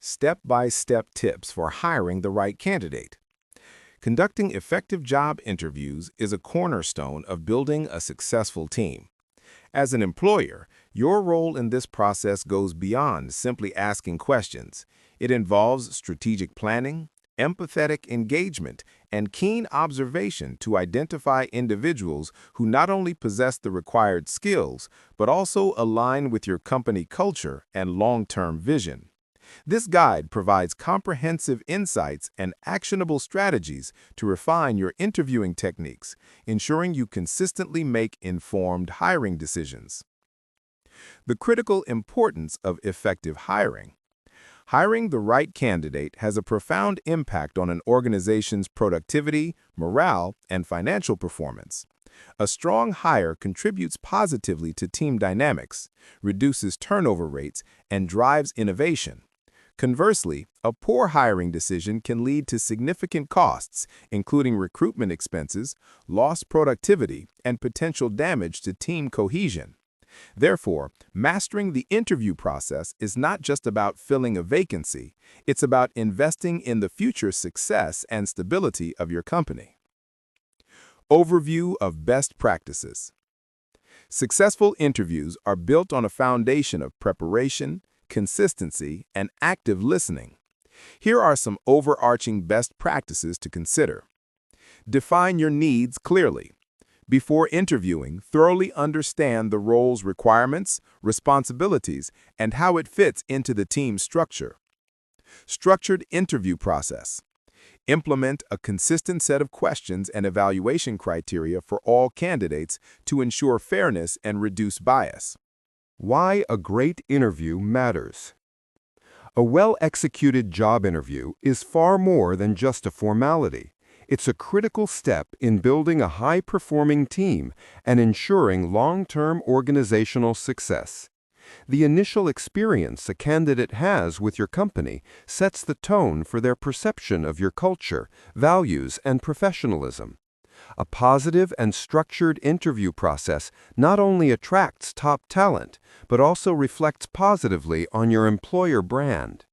Step-by-step tips for hiring the right candidate. Conducting effective job interviews is a cornerstone of building a successful team. As an employer, your role in this process goes beyond simply asking questions. It involves strategic planning, empathetic engagement, and keen observation to identify individuals who not only possess the required skills, but also align with your company culture and long-term vision. This guide provides comprehensive insights and actionable strategies to refine your interviewing techniques, ensuring you consistently make informed hiring decisions. The critical importance of effective hiring. Hiring the right candidate has a profound impact on an organization's productivity, morale, and financial performance. A strong hire contributes positively to team dynamics, reduces turnover rates, and drives innovation. Conversely, a poor hiring decision can lead to significant costs, including recruitment expenses, lost productivity, and potential damage to team cohesion. Therefore, mastering the interview process is not just about filling a vacancy, it's about investing in the future success and stability of your company. Overview of best practices. Successful interviews are built on a foundation of preparation, consistency, and active listening. Here are some overarching best practices to consider. Define your needs clearly. Before interviewing, thoroughly understand the role's requirements, responsibilities, and how it fits into the team's structure. Structured interview process. Implement a consistent set of questions and evaluation criteria for all candidates to ensure fairness and reduce bias. Why a great interview matters. A well-executed job interview is far more than just a formality. It's a critical step in building a high-performing team and ensuring long-term organizational success. The initial experience a candidate has with your company sets the tone for their perception of your culture, values, and professionalism. A positive and structured interview process not only attracts top talent, but also reflects positively on your employer brand.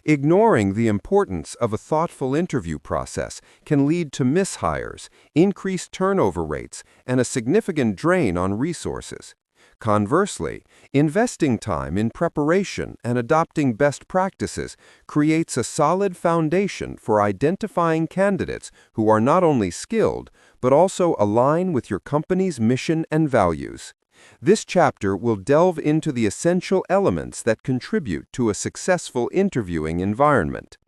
Ignoring the importance of a thoughtful interview process can lead to mishires, increased turnover rates, and a significant drain on resources. Conversely, investing time in preparation and adopting best practices creates a solid foundation for identifying candidates who are not only skilled, but also align with your company's mission and values. This chapter will delve into the essential elements that contribute to a successful interviewing environment.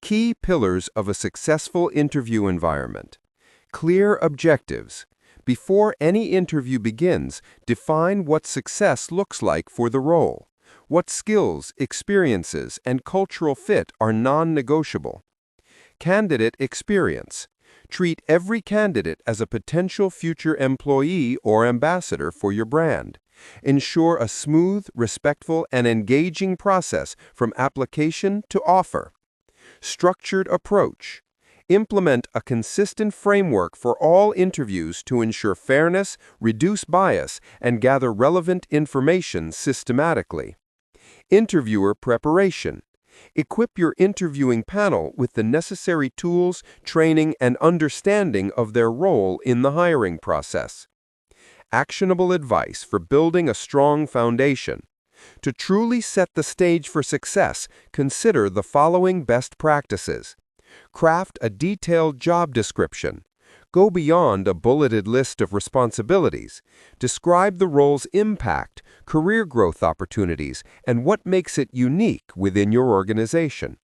Key pillars of a successful interview environment. Clear objectives. Before any interview begins, define what success looks like for the role. What skills, experiences, and cultural fit are non-negotiable. Candidate experience. Treat every candidate as a potential future employee or ambassador for your brand. Ensure a smooth, respectful, and engaging process from application to offer. Structured approach. Implement a consistent framework for all interviews to ensure fairness, reduce bias, and gather relevant information systematically. Interviewer preparation. Equip your interviewing panel with the necessary tools, training, and understanding of their role in the hiring process. Actionable advice for building a strong foundation. To truly set the stage for success, consider the following best practices. Craft a detailed job description. Go beyond a bulleted list of responsibilities. Describe the role's impact, career growth opportunities, and what makes it unique within your organization.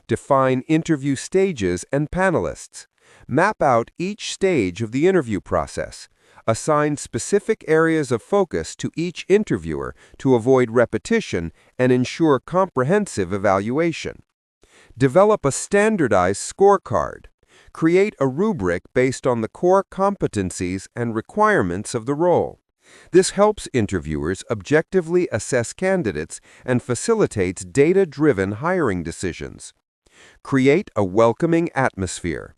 Define interview stages and panelists. Map out each stage of the interview process. Assign specific areas of focus to each interviewer to avoid repetition and ensure comprehensive evaluation. Develop a standardized scorecard. Create a rubric based on the core competencies and requirements of the role. This helps interviewers objectively assess candidates and facilitates data-driven hiring decisions. Create a welcoming atmosphere.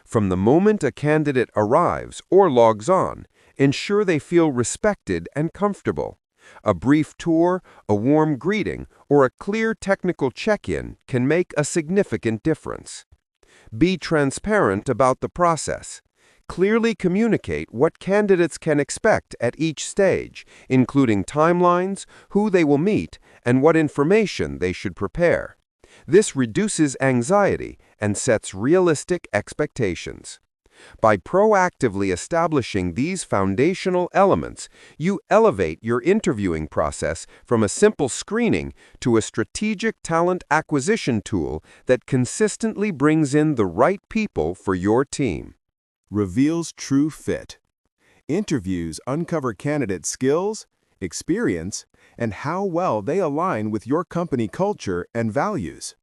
From the moment a candidate arrives or logs on, ensure they feel respected and comfortable. A brief tour, a warm greeting, or a clear technical check-in can make a significant difference. Be transparent about the process. Clearly communicate what candidates can expect at each stage, including timelines, who they will meet, and what information they should prepare. This reduces anxiety and sets realistic expectations. By proactively establishing these foundational elements, you elevate your interviewing process from a simple screening to a strategic talent acquisition tool that consistently brings in the right people for your team. Reveals true fit. Interviews uncover candidate skills, experience, and how well they align with your company culture and values.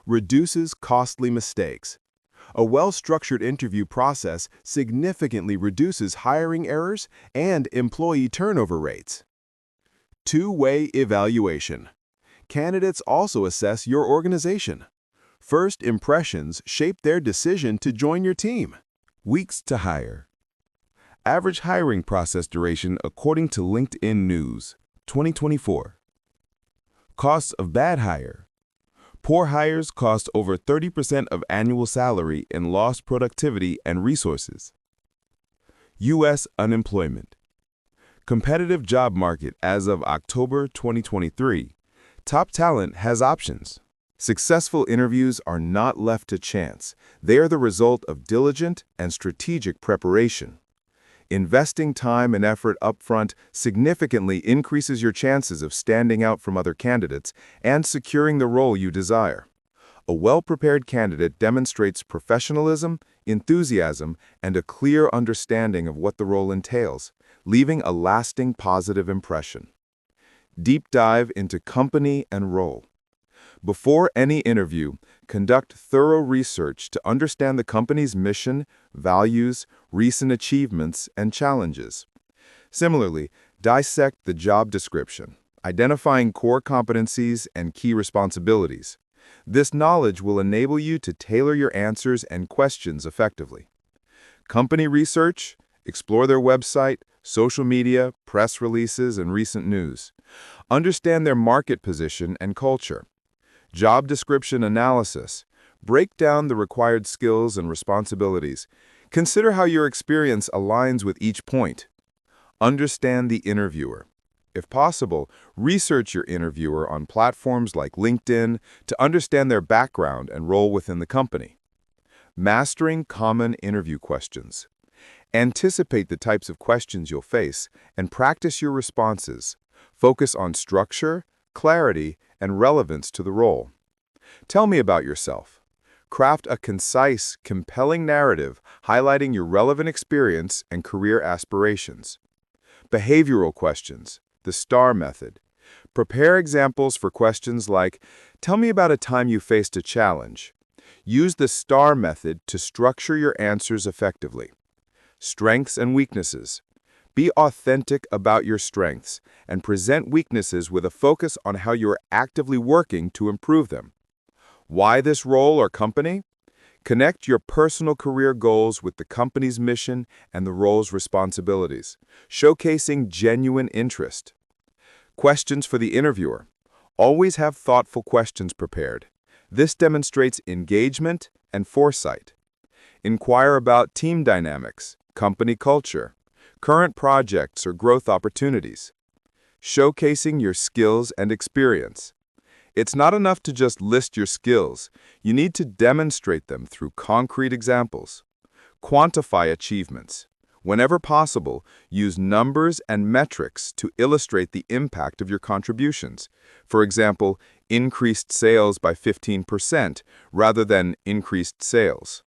Reduces costly mistakes. A well-structured interview process significantly reduces hiring errors and employee turnover rates. Two-way evaluation. Candidates also assess your organization. First impressions shape their decision to join your team. Weeks to hire. Average hiring process duration according to LinkedIn News, 2024. Costs of bad hire. Poor hires cost over 30% of annual salary in lost productivity and resources. U.S. unemployment. Competitive job market as of October 2023. Top talent has options. Successful interviews are not left to chance. They are the result of diligent and strategic preparation. Investing time and effort upfront significantly increases your chances of standing out from other candidates and securing the role you desire. A well-prepared candidate demonstrates professionalism, enthusiasm, and a clear understanding of what the role entails, leaving a lasting positive impression. Deep dive into company and role. Before any interview, conduct thorough research to understand the company's mission, values, recent achievements, and challenges. Similarly, dissect the job description, identifying core competencies and key responsibilities. This knowledge will enable you to tailor your answers and questions effectively. Company research, explore their website, social media, press releases, and recent news. Understand their market position and culture. Job description analysis. Break down the required skills and responsibilities. Consider how your experience aligns with each point. Understand the interviewer. If possible, research your interviewer on platforms like LinkedIn to understand their background and role within the company. Mastering common interview questions. Anticipate the types of questions you'll face and practice your responses. Focus on structure, clarity, and relevance to the role. Tell me about yourself. Craft a concise, compelling narrative highlighting your relevant experience and career aspirations. Behavioral questions, the STAR method. Prepare examples for questions like, tell me about a time you faced a challenge. Use the STAR method to structure your answers effectively. Strengths and weaknesses. Be authentic about your strengths and present weaknesses with a focus on how you are actively working to improve them. Why this role or company? Connect your personal career goals with the company's mission and the role's responsibilities, showcasing genuine interest. Questions for the interviewer. Always have thoughtful questions prepared. This demonstrates engagement and foresight. Inquire about team dynamics, company culture, current projects or growth opportunities. Showcasing your skills and experience. It's not enough to just list your skills. You need to demonstrate them through concrete examples. Quantify achievements. Whenever possible, use numbers and metrics to illustrate the impact of your contributions. For example, increased sales by 15% rather than increased sales.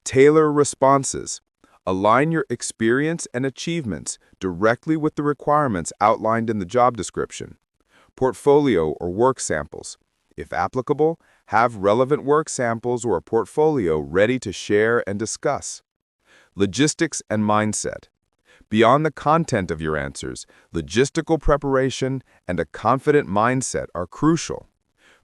Tailor responses. Align your experience and achievements directly with the requirements outlined in the job description. Portfolio or work samples. If applicable, have relevant work samples or a portfolio ready to share and discuss. Logistics and mindset. Beyond the content of your answers, logistical preparation and a confident mindset are crucial.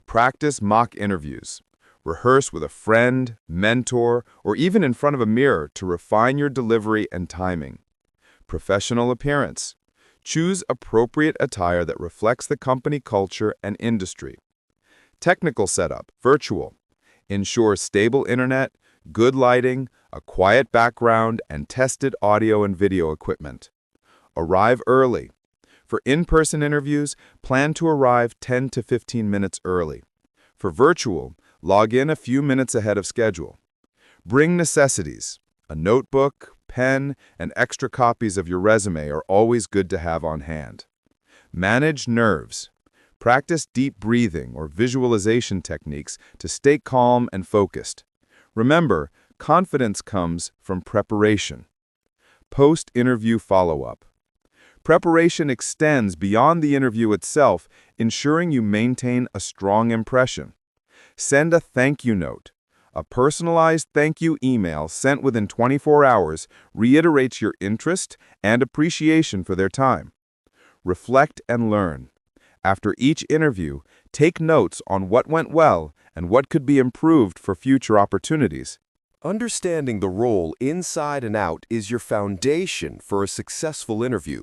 Practice mock interviews. Rehearse with a friend, mentor, or even in front of a mirror to refine your delivery and timing. Professional appearance. Choose appropriate attire that reflects the company culture and industry. Technical setup, virtual. Ensure stable internet, good lighting, a quiet background, and tested audio and video equipment. Arrive early. For in-person interviews, plan to arrive 10 to 15 minutes early. For virtual, log in a few minutes ahead of schedule. Bring necessities. A notebook, pen, and extra copies of your resume are always good to have on hand. Manage nerves. Practice deep breathing or visualization techniques to stay calm and focused. Remember, confidence comes from preparation. Post-interview follow-up. Preparation extends beyond the interview itself, ensuring you maintain a strong impression. Send a thank you note. A personalized thank you email sent within 24 hours reiterates your interest and appreciation for their time. Reflect and learn. After each interview, take notes on what went well and what could be improved for future opportunities. Understanding the role inside and out is your foundation for a successful interview.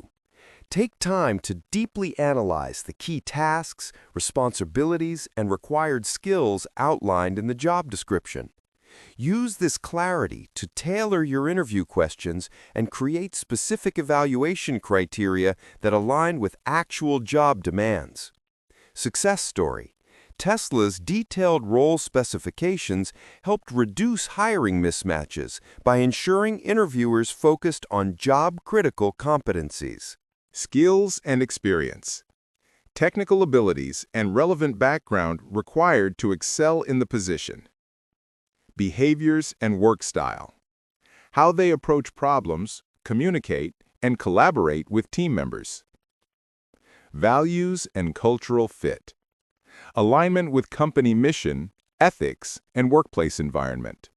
Take time to deeply analyze the key tasks, responsibilities, and required skills outlined in the job description. Use this clarity to tailor your interview questions and create specific evaluation criteria that align with actual job demands. Success story. Tesla's detailed role specifications helped reduce hiring mismatches by ensuring interviewers focused on job-critical competencies. Skills and experience. Technical abilities and relevant background required to excel in the position. Behaviors and work style. How they approach problems, communicate, and collaborate with team members. Values and cultural fit. Alignment with company mission, ethics, and workplace environment.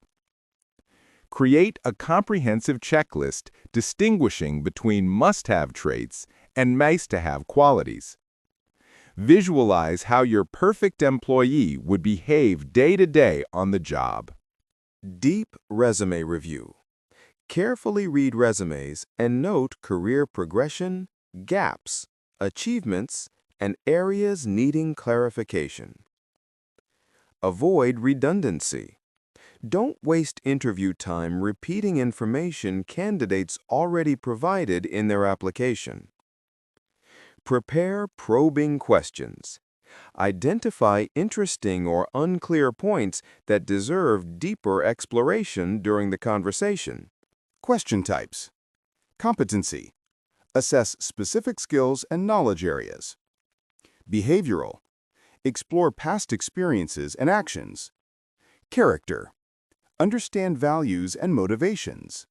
Create a comprehensive checklist distinguishing between must-have traits and nice-to-have qualities. Visualize how your perfect employee would behave day-to-day on the job. Deep resume review. Carefully read resumes and note career progression, gaps, achievements, and areas needing clarification. Avoid redundancy. Don't waste interview time repeating information candidates already provided in their application. Prepare probing questions. Identify interesting or unclear points that deserve deeper exploration during the conversation. Question types. Competency. Assess specific skills and knowledge areas. Behavioral. Explore past experiences and actions. Character. Understand values and motivations.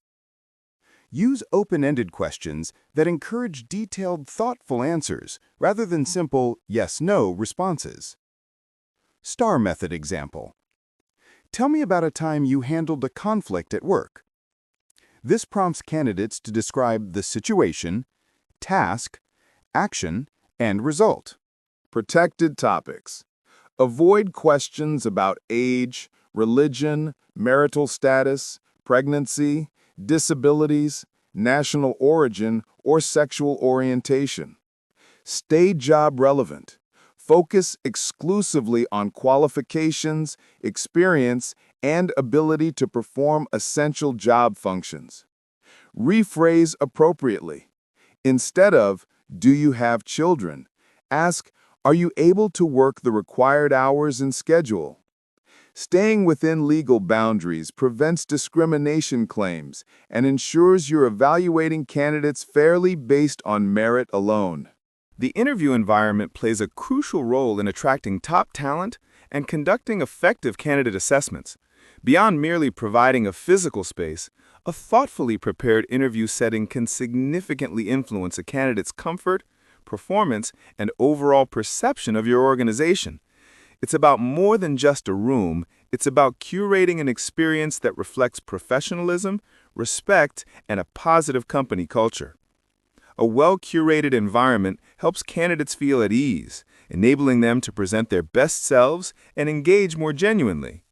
Use open-ended questions that encourage detailed, thoughtful answers rather than simple yes/no responses. STAR method example. Tell me about a time you handled a conflict at work. This prompts candidates to describe the situation, task, action, and result. Protected topics. Avoid questions about age, religion, marital status, pregnancy, disabilities, national origin, or sexual orientation. Stay job relevant. Focus exclusively on qualifications, experience, and ability to perform essential job functions. Rephrase appropriately. Instead of, "Do you have children?" ask, "Are you able to work the required hours and schedule?" Staying within legal boundaries prevents discrimination claims and ensures you're evaluating candidates fairly based on merit alone. The interview environment plays a crucial role in attracting top talent and conducting effective candidate assessments. Beyond merely providing a physical space, a thoughtfully prepared interview setting can significantly influence a candidate's comfort, performance, and overall perception of your organization. It's about more than just a room. It's about curating an experience that reflects professionalism, respect, and a positive company culture. A well-curated environment helps candidates feel at ease, enabling them to present their best selves and engage more genuinely.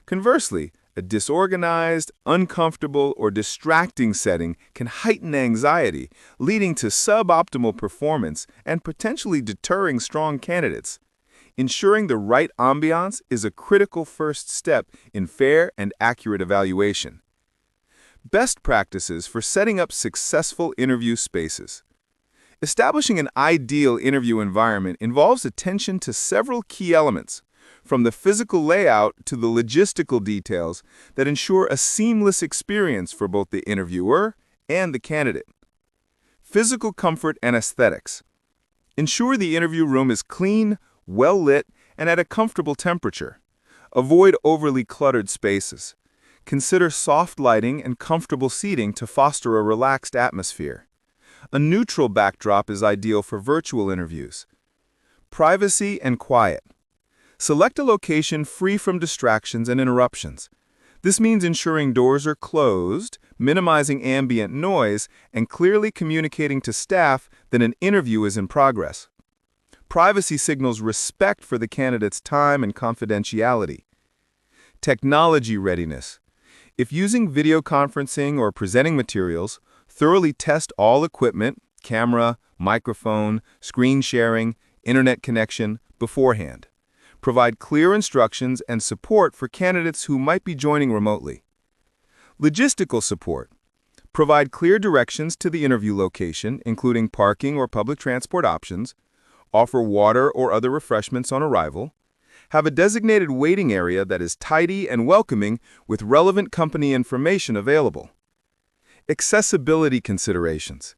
Conversely, A disorganized, uncomfortable, or distracting setting can heighten anxiety, leading to suboptimal performance and potentially deterring strong candidates. Ensuring the right ambiance is a critical first step in fair and accurate evaluation. Best practices for setting up successful interview spaces. Establishing an ideal interview environment involves attention to several key elements, from the physical layout to the logistical details that ensure a seamless experience for both the interviewer and the candidate. Physical comfort and aesthetics. Ensure the interview room is clean, well lit, and at a comfortable temperature. Avoid overly cluttered spaces. Consider soft lighting and comfortable seating to foster a relaxed atmosphere. A neutral backdrop is ideal for virtual interviews. Privacy and quiet. Select a location free from distractions and interruptions. This means ensuring doors are closed, minimizing ambient noise, and clearly communicating to staff that an interview is in progress. Privacy signals respect for the candidate's time and confidentiality. Technology readiness. If using video conferencing or presenting materials, thoroughly test all equipment, camera, microphone, screen sharing, internet connection beforehand. Provide clear instructions and support for candidates who might be joining remotely. Logistical support. Provide clear directions to the interview location, including parking or public transport options. Offer water or other refreshments on arrival. Have a designated waiting area that is tidy and welcoming with relevant company information available. Accessibility considerations.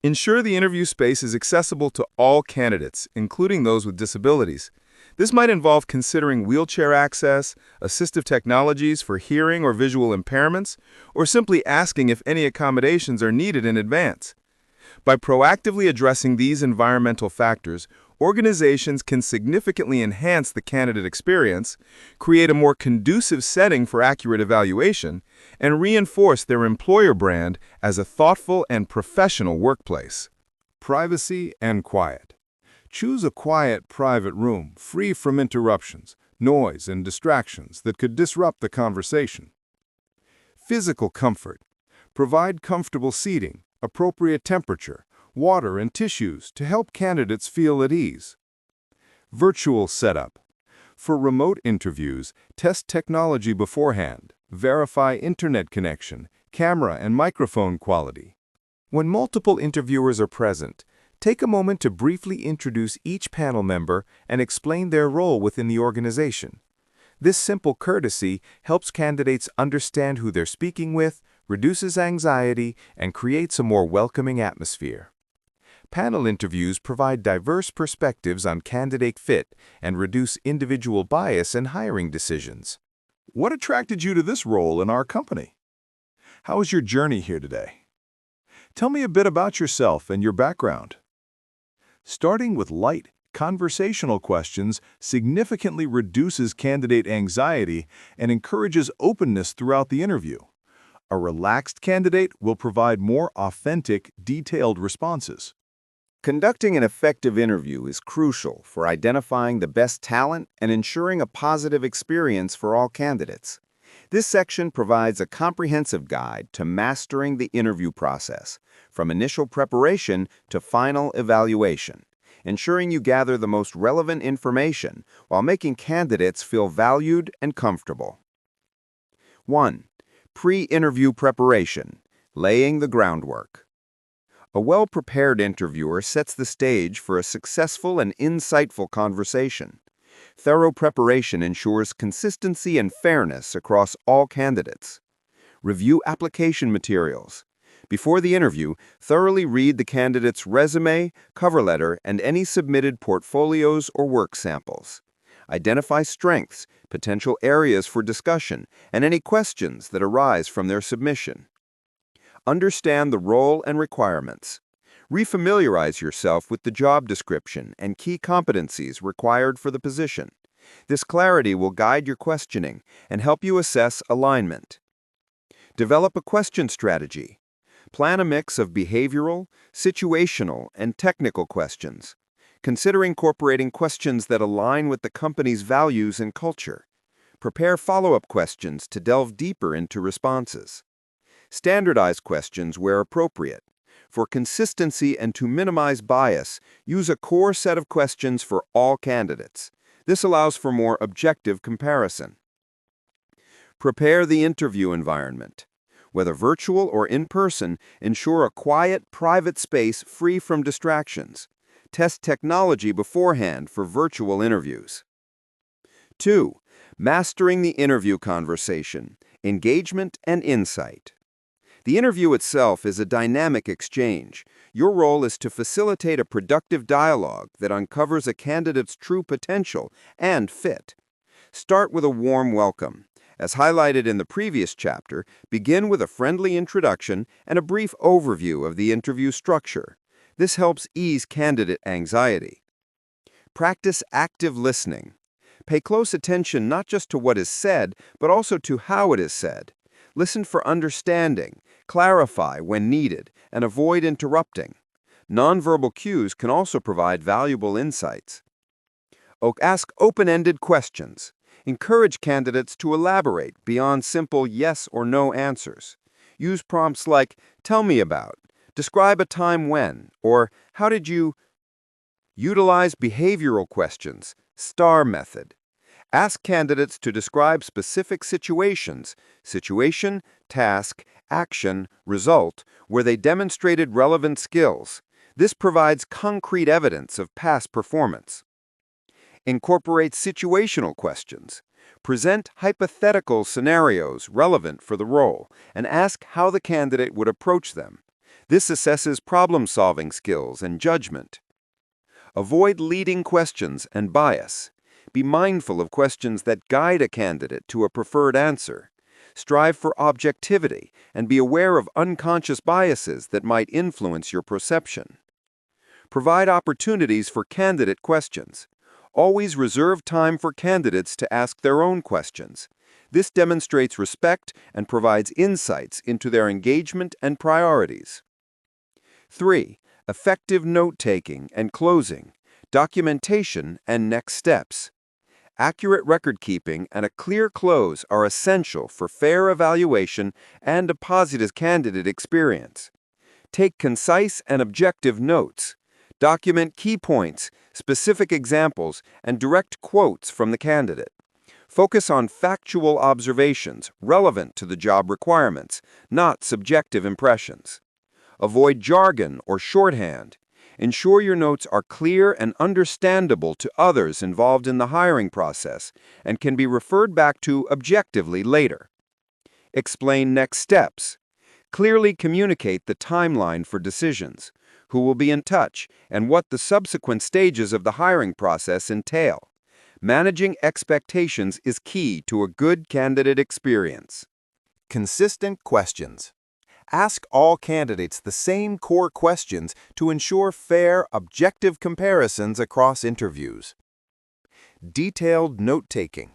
Ensure the interview space is accessible to all candidates, including those with disabilities. This might involve considering wheelchair access, assistive technologies for hearing or visual impairments, or simply asking if any accommodations are needed in advance. By proactively addressing these environmental factors, organizations can significantly enhance the candidate experience, create a more conducive setting for accurate evaluation, and reinforce their employer brand as a thoughtful and professional workplace. Privacy and quiet. Choose a quiet, private room, free from interruptions, noise, and distractions that could disrupt the conversation. Physical comfort. Provide comfortable seating, appropriate temperature, water, and tissues to help candidates feel at ease. Virtual setup. For remote interviews, test technology beforehand. Verify internet connection, camera and microphone quality. When multiple interviewers are present, take a moment to briefly introduce each panel member and explain their role within the organization. This simple courtesy helps candidates understand who they're speaking with, reduces anxiety, and creates a more welcoming atmosphere. Panel interviews provide diverse perspectives on candidate fit and reduce individual bias in hiring decisions. What attracted you to this role in our company? How was your journey here today? Tell me a bit about yourself and your background. Starting with light, conversational questions significantly reduces candidate anxiety and encourages openness throughout the interview. A relaxed candidate will provide more authentic, detailed responses. Conducting an effective interview is crucial for identifying the best talent and ensuring a positive experience for all candidates. This section provides a comprehensive guide to mastering the interview process, from initial preparation to final evaluation, ensuring you gather the most relevant information while making candidates feel valued and comfortable. 1. Pre-interview preparation, laying the groundwork. A well-prepared interviewer sets the stage for a successful and insightful conversation. Thorough preparation ensures consistency and fairness across all candidates. Review application materials. Before the interview, thoroughly read the candidate's resume, cover letter, and any submitted portfolios or work samples. Identify strengths, potential areas for discussion, and any questions that arise from their submission. Understand the role and requirements. Refamiliarize yourself with the job description and key competencies required for the position. This clarity will guide your questioning and help you assess alignment. Develop a question strategy. Plan a mix of behavioral, situational, and technical questions. Consider incorporating questions that align with the company's values and culture. Prepare follow-up questions to delve deeper into responses. Standardize questions where appropriate. For consistency and to minimize bias, use a core set of questions for all candidates. This allows for more objective comparison. Prepare the interview environment. Whether virtual or in person, ensure a quiet, private space free from distractions. Test technology beforehand for virtual interviews. 2. Mastering the interview conversation, engagement and insight. The interview itself is a dynamic exchange. Your role is to facilitate a productive dialogue that uncovers a candidate's true potential and fit. Start with a warm welcome. As highlighted in the previous chapter, begin with a friendly introduction and a brief overview of the interview structure. This helps ease candidate anxiety. Practice active listening. Pay close attention not just to what is said, but also to how it is said. Listen for understanding, clarify when needed, and avoid interrupting. Nonverbal cues can also provide valuable insights. Ask open-ended questions. Encourage candidates to elaborate beyond simple yes or no answers. Use prompts like, "Tell me about," "Describe a time when," or "How did you?" Utilize behavioral questions, STAR method. Ask candidates to describe specific situations, situation, task, action, result, where they demonstrated relevant skills. This provides concrete evidence of past performance. Incorporate situational questions. Present hypothetical scenarios relevant for the role and ask how the candidate would approach them. This assesses problem-solving skills and judgment. Avoid leading questions and bias. Be mindful of questions that guide a candidate to a preferred answer. Strive for objectivity and be aware of unconscious biases that might influence your perception. Provide opportunities for candidate questions. Always reserve time for candidates to ask their own questions. This demonstrates respect and provides insights into their engagement and priorities. 3. Effective note-taking and closing, documentation and next steps. Accurate record-keeping and a clear close are essential for fair evaluation and a positive candidate experience. Take concise and objective notes. Document key points, specific examples, and direct quotes from the candidate. Focus on factual observations relevant to the job requirements, not subjective impressions. Avoid jargon or shorthand. Ensure your notes are clear and understandable to others involved in the hiring process and can be referred back to objectively later. Explain next steps. Clearly communicate the timeline for decisions, who will be in touch, and what the subsequent stages of the hiring process entail. Managing expectations is key to a good candidate experience. Consistent questions. Ask all candidates the same core questions to ensure fair, objective comparisons across interviews. Detailed note-taking.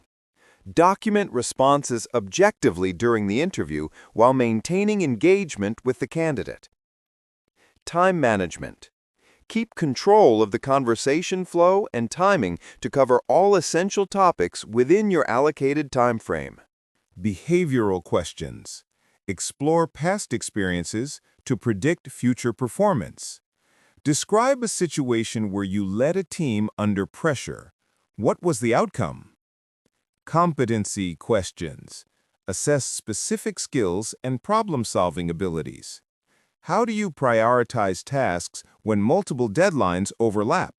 Document responses objectively during the interview while maintaining engagement with the candidate. Time management. Keep control of the conversation flow and timing to cover all essential topics within your allocated time frame. Behavioral questions. Explore past experiences to predict future performance. Describe a situation where you led a team under pressure. What was the outcome? Competency questions. Assess specific skills and problem-solving abilities. How do you prioritize tasks when multiple deadlines overlap?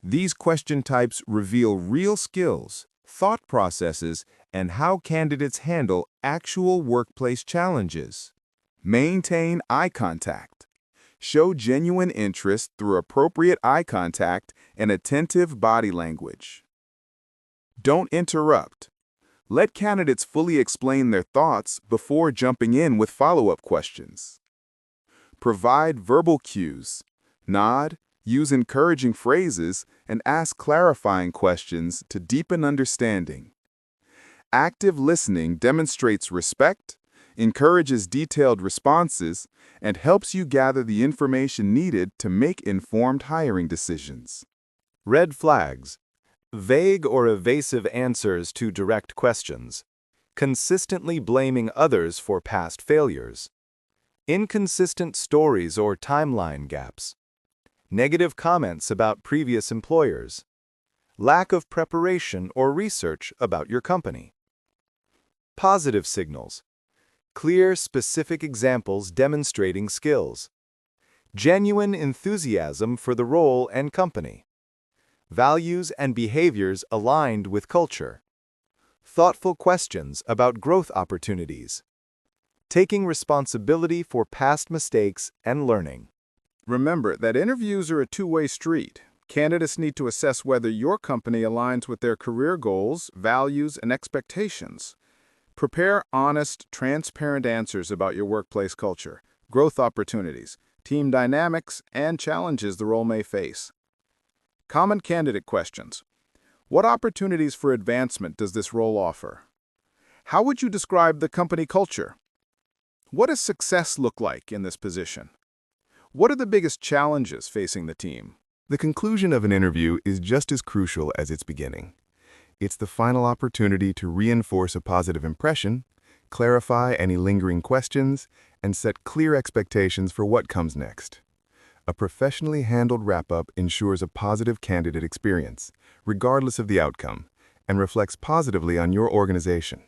These question types reveal real skills, thought processes, and how candidates handle actual workplace challenges. Maintain eye contact. Show genuine interest through appropriate eye contact and attentive body language. Don't interrupt. Let candidates fully explain their thoughts before jumping in with follow-up questions. Provide verbal cues. Nod, use encouraging phrases, and ask clarifying questions to deepen understanding. Active listening demonstrates respect, encourages detailed responses, and helps you gather the information needed to make informed hiring decisions. Red flags. Vague or evasive answers to direct questions. Consistently blaming others for past failures. Inconsistent stories or timeline gaps. Negative comments about previous employers. Lack of preparation or research about your company. Positive signals. Clear, specific examples demonstrating skills. Genuine enthusiasm for the role and company. Values and behaviors aligned with culture. Thoughtful questions about growth opportunities. Taking responsibility for past mistakes and learning. Remember that interviews are a two-way street. Candidates need to assess whether your company aligns with their career goals, values, and expectations. Prepare honest, transparent answers about your workplace culture, growth opportunities, team dynamics, and challenges the role may face. Common candidate questions. What opportunities for advancement does this role offer? How would you describe the company culture? What does success look like in this position? What are the biggest challenges facing the team? The conclusion of an interview is just as crucial as its beginning. It's the final opportunity to reinforce a positive impression, clarify any lingering questions, and set clear expectations for what comes next. A professionally handled wrap-up ensures a positive candidate experience, regardless of the outcome, and reflects positively on your organization.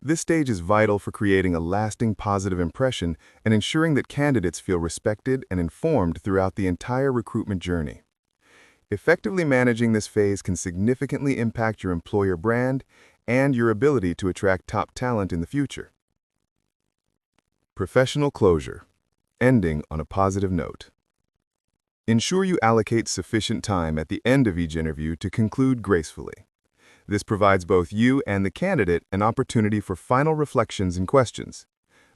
This stage is vital for creating a lasting positive impression and ensuring that candidates feel respected and informed throughout the entire recruitment journey. Effectively managing this phase can significantly impact your employer brand and your ability to attract top talent in the future. Professional closure. Ending on a positive note. Ensure you allocate sufficient time at the end of each interview to conclude gracefully. This provides both you and the candidate an opportunity for final reflections and questions.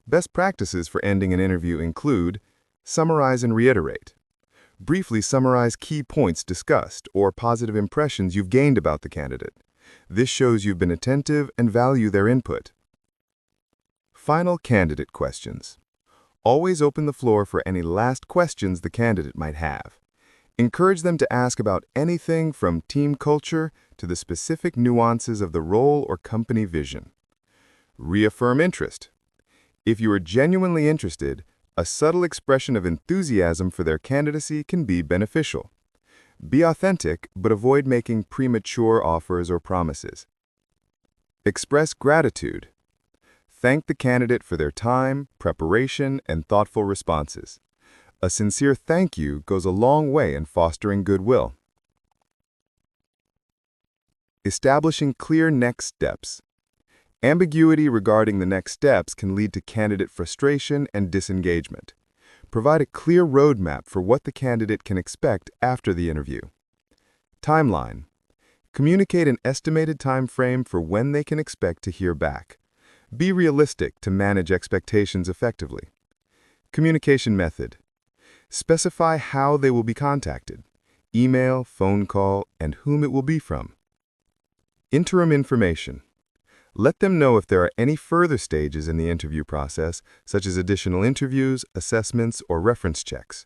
Best practices for ending an interview include: summarize and reiterate. Briefly summarize key points discussed or positive impressions you've gained about the candidate. This shows you've been attentive and value their input. Final candidate questions. Always open the floor for any last questions the candidate might have. Encourage them to ask about anything from team culture to the specific nuances of the role or company vision. Reaffirm interest. If you are genuinely interested, a subtle expression of enthusiasm for their candidacy can be beneficial. Be authentic, but avoid making premature offers or promises. Express gratitude. Thank the candidate for their time, preparation, and thoughtful responses. A sincere thank you goes a long way in fostering goodwill. Establishing clear next steps. Ambiguity regarding the next steps can lead to candidate frustration and disengagement. Provide a clear roadmap for what the candidate can expect after the interview. Timeline. Communicate an estimated time frame for when they can expect to hear back. Be realistic to manage expectations effectively. Communication method. Specify how they will be contacted: email, phone call, and whom it will be from. Interim information. Let them know if there are any further stages in the interview process, such as additional interviews, assessments, or reference checks.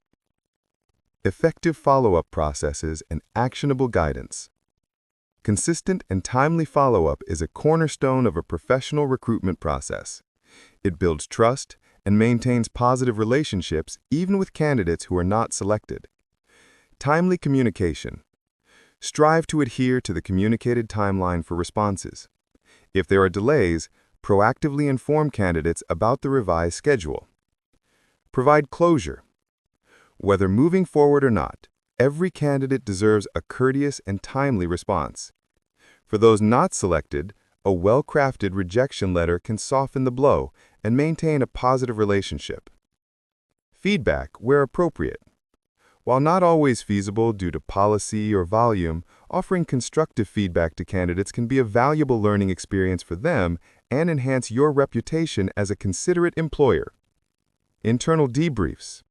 Effective follow-up processes and actionable guidance. Consistent and timely follow-up is a cornerstone of a professional recruitment process. It builds trust and maintains positive relationships even with candidates who are not selected. Timely communication. Strive to adhere to the communicated timeline for responses. If there are delays, proactively inform candidates about the revised schedule. Provide closure. Whether moving forward or not, every candidate deserves a courteous and timely response. For those not selected, a well-crafted rejection letter can soften the blow and maintain a positive relationship. Feedback where appropriate. While not always feasible due to policy or volume, offering constructive feedback to candidates can be a valuable learning experience for them and enhance your reputation as a considerate employer. Internal debriefs.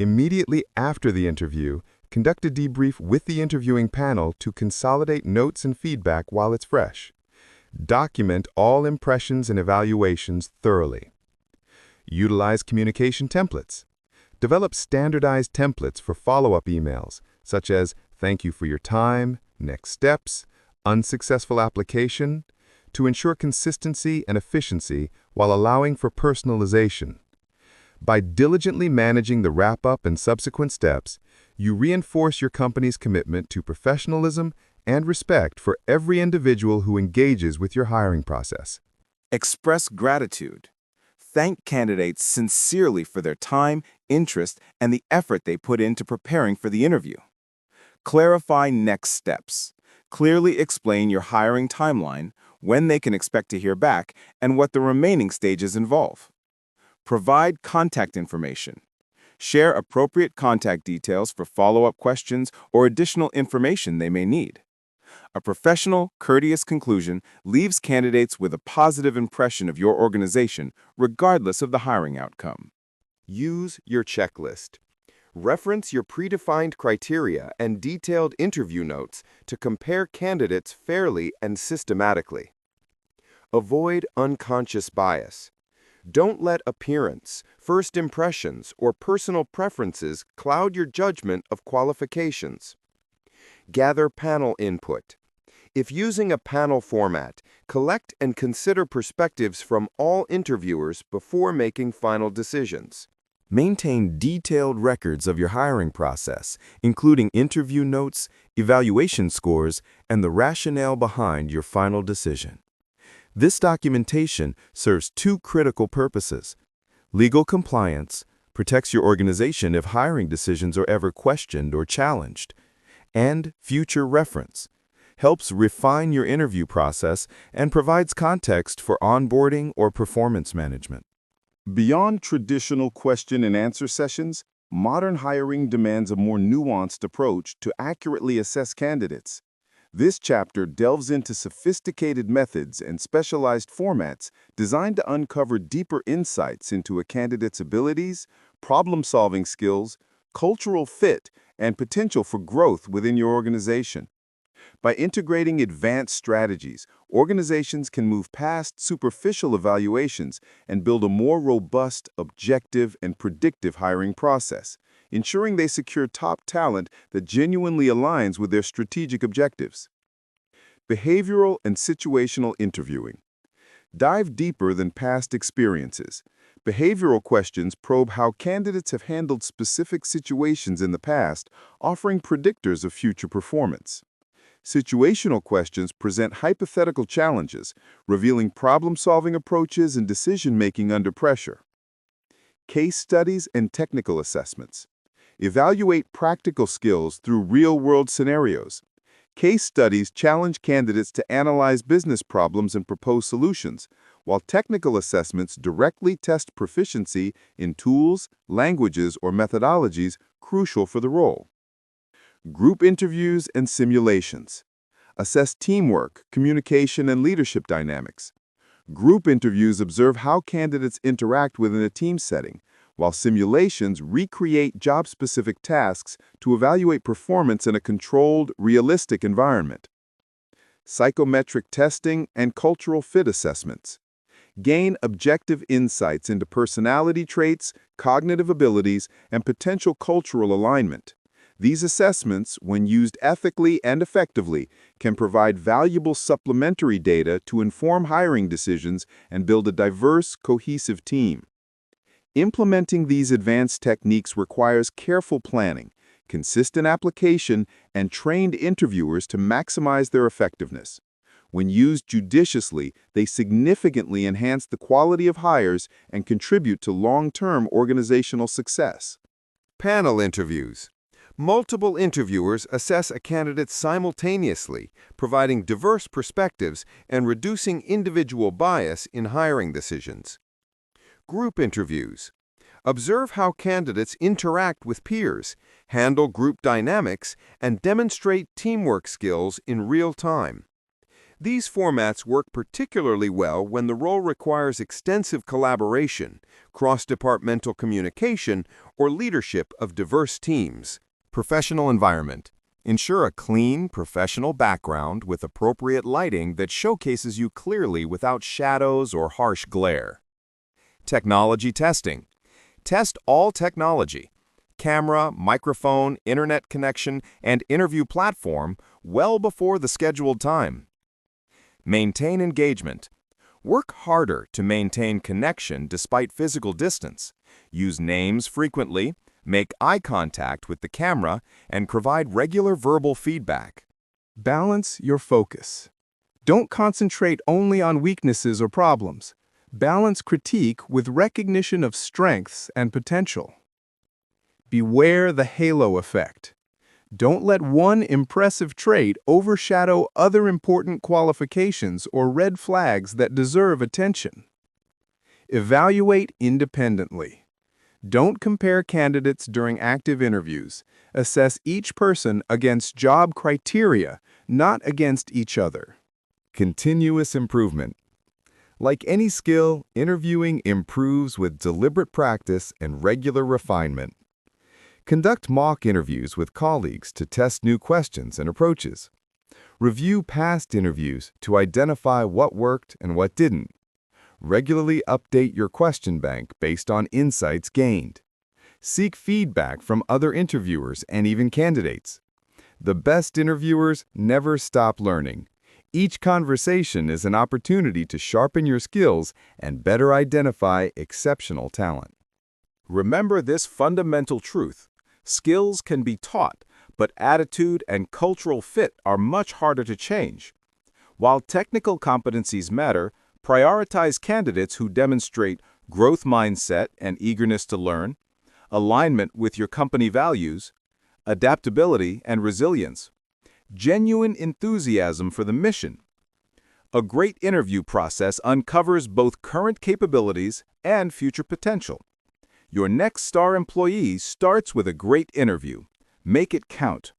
Immediately after the interview, conduct a debrief with the interviewing panel to consolidate notes and feedback while it's fresh. Document all impressions and evaluations thoroughly. Utilize communication templates. Develop standardized templates for follow-up emails, such as "Thank you for your time," next steps, unsuccessful application, to ensure consistency and efficiency while allowing for personalization. By diligently managing the wrap-up and subsequent steps, you reinforce your company's commitment to professionalism and respect for every individual who engages with your hiring process. Express gratitude. Thank candidates sincerely for their time, interest, and the effort they put into preparing for the interview. Clarify next steps. Clearly explain your hiring timeline, when they can expect to hear back, and what the remaining stages involve. Provide contact information. Share appropriate contact details for follow-up questions or additional information they may need. A professional, courteous conclusion leaves candidates with a positive impression of your organization, regardless of the hiring outcome. Use your checklist. Reference your predefined criteria and detailed interview notes to compare candidates fairly and systematically. Avoid unconscious bias. Don't let appearance, first impressions, or personal preferences cloud your judgment of qualifications. Gather panel input. If using a panel format, collect and consider perspectives from all interviewers before making final decisions. Maintain detailed records of your hiring process, including interview notes, evaluation scores, and the rationale behind your final decision. This documentation serves two critical purposes. Legal compliance protects your organization if hiring decisions are ever questioned or challenged, and future reference helps refine your interview process and provides context for onboarding or performance management. Beyond traditional question and answer sessions, modern hiring demands a more nuanced approach to accurately assess candidates. This chapter delves into sophisticated methods and specialized formats designed to uncover deeper insights into a candidate's abilities, problem-solving skills, cultural fit, and potential for growth within your organization. By integrating advanced strategies, organizations can move past superficial evaluations and build a more robust, objective, and predictive hiring process, ensuring they secure top talent that genuinely aligns with their strategic objectives. Behavioral and situational interviewing. Dive deeper than past experiences. Behavioral questions probe how candidates have handled specific situations in the past, offering predictors of future performance. Situational questions present hypothetical challenges, revealing problem-solving approaches and decision-making under pressure. Case studies and technical assessments. Evaluate practical skills through real-world scenarios. Case studies challenge candidates to analyze business problems and propose solutions, while technical assessments directly test proficiency in tools, languages, or methodologies crucial for the role. Group interviews and simulations. Assess teamwork, communication, and leadership dynamics. Group interviews observe how candidates interact within a team setting, while simulations recreate job-specific tasks to evaluate performance in a controlled, realistic environment. Psychometric testing and cultural fit assessments. Gain objective insights into personality traits, cognitive abilities, and potential cultural alignment. These assessments, when used ethically and effectively, can provide valuable supplementary data to inform hiring decisions and build a diverse, cohesive team. Implementing these advanced techniques requires careful planning, consistent application, and trained interviewers to maximize their effectiveness. When used judiciously, they significantly enhance the quality of hires and contribute to long-term organizational success. Panel interviews. Multiple interviewers assess a candidate simultaneously, providing diverse perspectives and reducing individual bias in hiring decisions. Group interviews. Observe how candidates interact with peers, handle group dynamics, and demonstrate teamwork skills in real time. These formats work particularly well when the role requires extensive collaboration, cross-departmental communication, or leadership of diverse teams. Professional environment. Ensure a clean, professional background with appropriate lighting that showcases you clearly without shadows or harsh glare. Technology testing. Test all technology. camera, microphone, internet connection, and interview platform well before the scheduled time. Maintain engagement. Work harder to maintain connection despite physical distance. Use names frequently, make eye contact with the camera, and provide regular verbal feedback. Balance your focus. Don't concentrate only on weaknesses or problems. Balance critique with recognition of strengths and potential. Beware the halo effect. Don't let one impressive trait overshadow other important qualifications or red flags that deserve attention. Evaluate independently. Don't compare candidates during active interviews. Assess each person against job criteria, not against each other. Continuous improvement. Like any skill, interviewing improves with deliberate practice and regular refinement. Conduct mock interviews with colleagues to test new questions and approaches. Review past interviews to identify what worked and what didn't. Regularly update your question bank based on insights gained. Seek feedback from other interviewers and even candidates. The best interviewers never stop learning. Each conversation is an opportunity to sharpen your skills and better identify exceptional talent. Remember this fundamental truth. Skills can be taught, but attitude and cultural fit are much harder to change. While technical competencies matter, prioritize candidates who demonstrate growth mindset and eagerness to learn, alignment with your company values, adaptability and resilience, genuine enthusiasm for the mission. A great interview process uncovers both current capabilities and future potential. Your next star employee starts with a great interview. Make it count.